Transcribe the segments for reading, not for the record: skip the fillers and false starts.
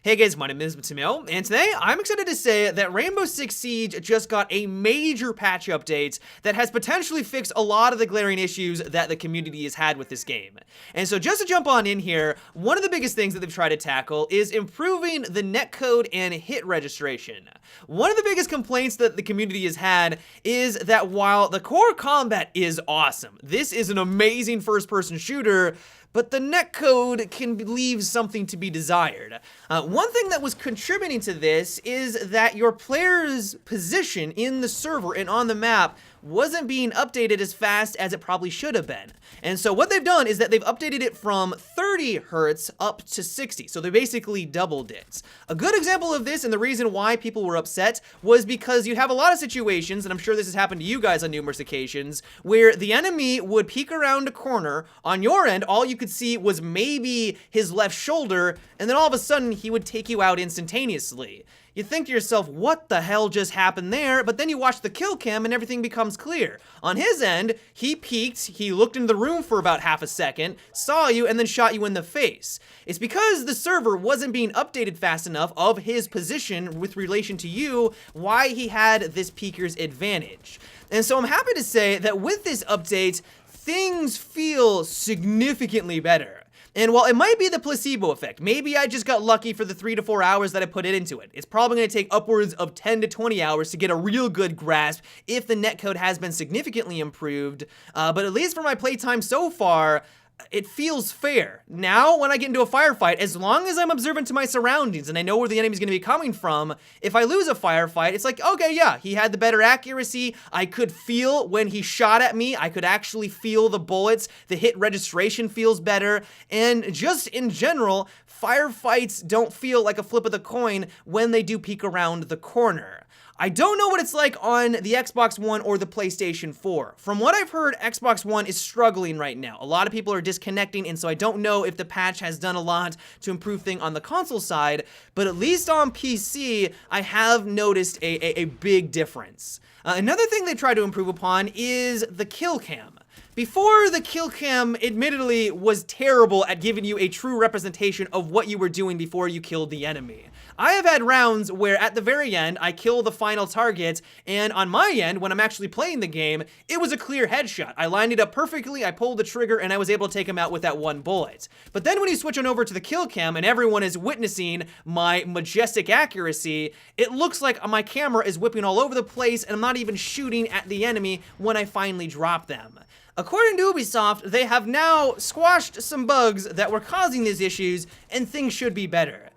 Hey guys, my name is Mateo, and today I'm excited to say that Rainbow Six Siege just got a major patch update that has potentially fixed a lot of the glaring issues that the community has had with this game. And so just to jump on in here, one of the biggest things that they've tried to tackle is improving the netcode and hit registration. One of the biggest complaints that the community has had is that while the core combat is awesome, this is an amazing first-person shooter, but the netcode can leave something to be desired. One thing that was contributing to this is that your player's position in the server and on the map wasn't being updated as fast as it probably should have been. And so what they've done is that they've updated it from 30 hertz up to 60. So they basically doubled it. A good example of this, and the reason why people were upset, was because you have a lot of situations, and I'm sure this has happened to you guys on numerous occasions, where the enemy would peek around a corner. On your end, all you could see was maybe his left shoulder, and then all of a sudden he would take you out instantaneously. You think to yourself, what the hell just happened there? But then you watch the kill cam and everything becomes clear. On his end, he peeked, he looked into the room for about half a second, saw you, and then shot you in the face. It's because the server wasn't being updated fast enough of his position with relation to you, why he had this peeker's advantage. And so I'm happy to say that with this update, things feel significantly better. And while it might be the placebo effect, maybe I just got lucky for the 3 to 4 hours that I put it into it. It's probably going to take upwards of 10 to 20 hours to get a real good grasp if the netcode has been significantly improved. But at least for my playtime so far, it feels fair. Now, when I get into a firefight, as long as I'm observant to my surroundings and I know where the enemy's gonna be coming from, if I lose a firefight, it's like, okay, yeah, he had the better accuracy. I could feel when he shot at me. I could actually feel the bullets. The hit registration feels better. And just in general, firefights don't feel like a flip of the coin when they do peek around the corner. I don't know what it's like on the Xbox One or the PlayStation 4. From what I've heard, Xbox One is struggling right now. A lot of people are disconnecting, and so I don't know if the patch has done a lot to improve things on the console side, but at least on PC, I have noticed a big difference. Another thing they tried to improve upon is the kill cam. Before, the kill cam admittedly was terrible at giving you a true representation of what you were doing before you killed the enemy. I have had rounds where at the very end, I kill the final target, and on my end, when I'm actually playing the game, it was a clear headshot. I lined it up perfectly, I pulled the trigger, and I was able to take him out with that one bullet. But then when you switch on over to the kill cam and everyone is witnessing my majestic accuracy, it looks like my camera is whipping all over the place and I'm not even shooting at the enemy when I finally drop them. According to Ubisoft, they have now squashed some bugs that were causing these issues, and things should be better.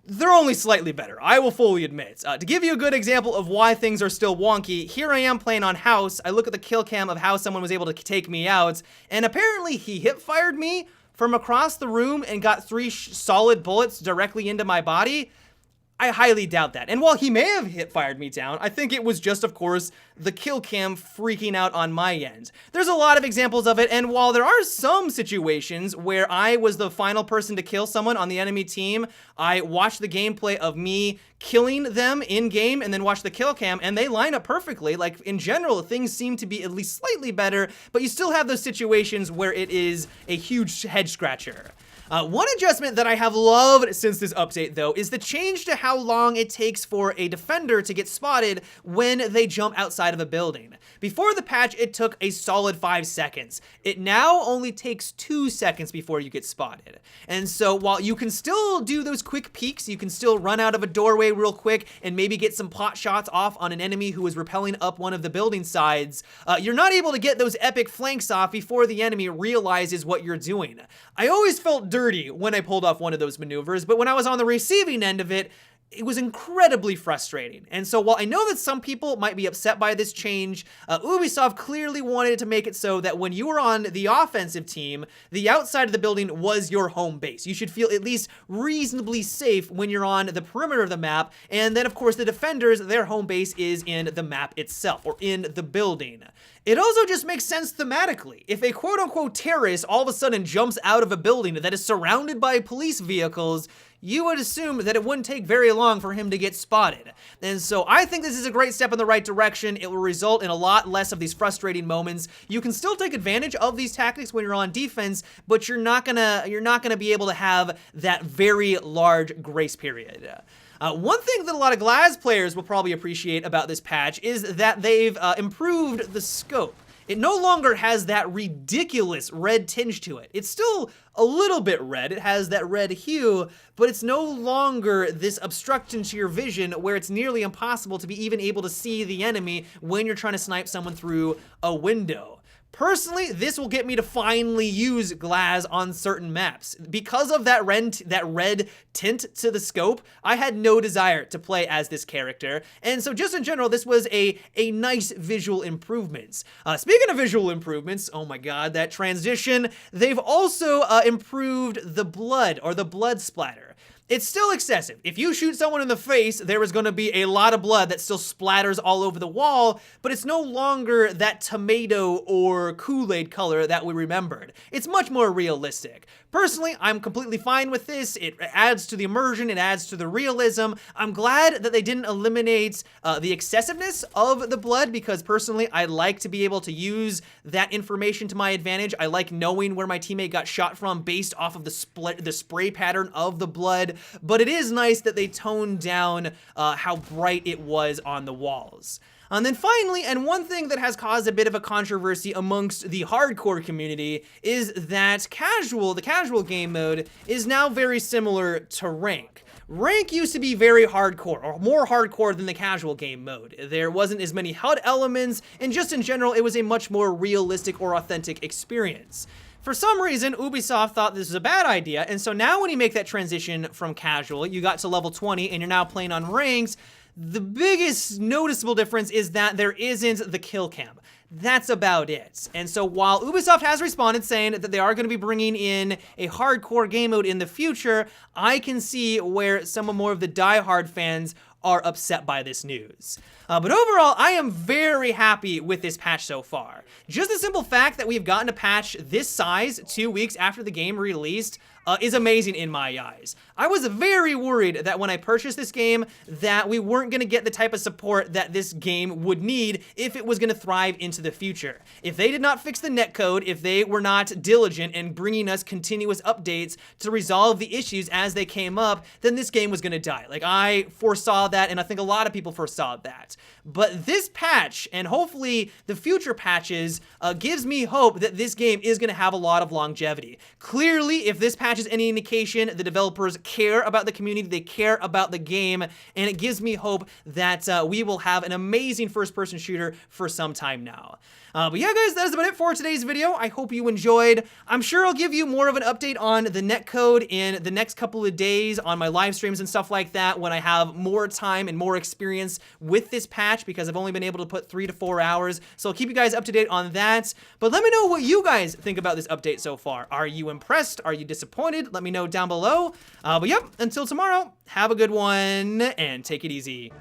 They're only slightly better, I will fully admit. To give you a good example of why things are still wonky, here I am playing on House. I look at the kill cam of how someone was able to take me out, and apparently he hip-fired me from across the room and got 3 solid bullets directly into my body. I highly doubt that. And while he may have hip-fired me down, I think it was just, of course, the kill cam freaking out on my end. There's a lot of examples of it, and while there are some situations where I was the final person to kill someone on the enemy team, I watched the gameplay of me killing them in-game and then watch the kill cam, and they line up perfectly. Like, in general, things seem to be at least slightly better, but you still have those situations where it is a huge head-scratcher. One adjustment that I have loved since this update, though, is the change to how long it takes for a defender to get spotted when they jump outside of a building. Before the patch, it took a solid 5 seconds. It now only takes 2 seconds before you get spotted. And so while you can still do those quick peeks, you can still run out of a doorway real quick and maybe get some pot shots off on an enemy who is rappelling up one of the building sides, you're not able to get those epic flanks off before the enemy realizes what you're doing. I always felt dirty when I pulled off one of those maneuvers, but when I was on the receiving end of it, it was incredibly frustrating. And so while I know that some people might be upset by this change, Ubisoft clearly wanted to make it so that when you were on the offensive team, the outside of the building was your home base. You should feel at least reasonably safe when you're on the perimeter of the map. And then, of course, the defenders, their home base is in the map itself or in the building. It also just makes sense thematically. If a quote-unquote terrorist all of a sudden jumps out of a building that is surrounded by police vehicles, you would assume that it wouldn't take very long for him to get spotted. And so I think this is a great step in the right direction. It will result in a lot less of these frustrating moments. You can still take advantage of these tactics when you're on defense, but you're not gonna be able to have that very large grace period. One thing that a lot of Glaz players will probably appreciate about this patch is that they've improved the scope. It no longer has that ridiculous red tinge to it. It's still a little bit red, it has that red hue, but it's no longer this obstruction to your vision where it's nearly impossible to be even able to see the enemy when you're trying to snipe someone through a window. Personally, this will get me to finally use Glaz on certain maps. Because of that red tint to the scope, I had no desire to play as this character. And so just in general, this was a nice visual improvements. Speaking of visual improvements, oh my god, that transition, they've also improved the blood or the blood splatter. It's still excessive. If you shoot someone in the face, there is going to be a lot of blood that still splatters all over the wall, but it's no longer that tomato or Kool-Aid color that we remembered. It's much more realistic. Personally, I'm completely fine with this. It adds to the immersion, it adds to the realism. I'm glad that they didn't eliminate the excessiveness of the blood, because personally, I like to be able to use that information to my advantage. I like knowing where my teammate got shot from based off of the spray pattern of the blood, but it is nice that they toned down how bright it was on the walls. And then finally, and one thing that has caused a bit of a controversy amongst the hardcore community is that the casual game mode is now very similar to rank. Rank used to be very hardcore, or more hardcore than the casual game mode. There wasn't as many HUD elements, and just in general, it was a much more realistic or authentic experience. For some reason, Ubisoft thought this was a bad idea, and so now when you make that transition from casual, you got to level 20 and you're now playing on ranks, the biggest noticeable difference is that there isn't the kill cam. That's about it. And so while Ubisoft has responded saying that they are going to be bringing in a hardcore game mode in the future, I can see where some more of the diehard fans are upset by this news. But overall, I am very happy with this patch so far. Just the simple fact that we've gotten a patch this size 2 weeks after the game released is amazing in my eyes. I was very worried that when I purchased this game that we weren't going to get the type of support that this game would need if it was going to thrive into the future. If they did not fix the netcode, if they were not diligent in bringing us continuous updates to resolve the issues as they came up, then this game was going to die. Like, I foresaw that, and I think a lot of people foresaw that. But this patch, and hopefully the future patches, gives me hope that this game is going to have a lot of longevity. Clearly, if this patch is any indication, the developers care about the community, they care about the game, and it gives me hope that we will have an amazing first-person shooter for some time now. But yeah, guys, that is about it for today's video. I hope you enjoyed. I'm sure I'll give you more of an update on the netcode in the next couple of days on my live streams and stuff like that when I have more time and more experience with this patch, because I've only been able to put 3 to 4 hours. So I'll keep you guys up to date on that. But let me know what you guys think about this update so far. Are you impressed? Are you disappointed? Let me know down below. But yep, until tomorrow, have a good one and take it easy.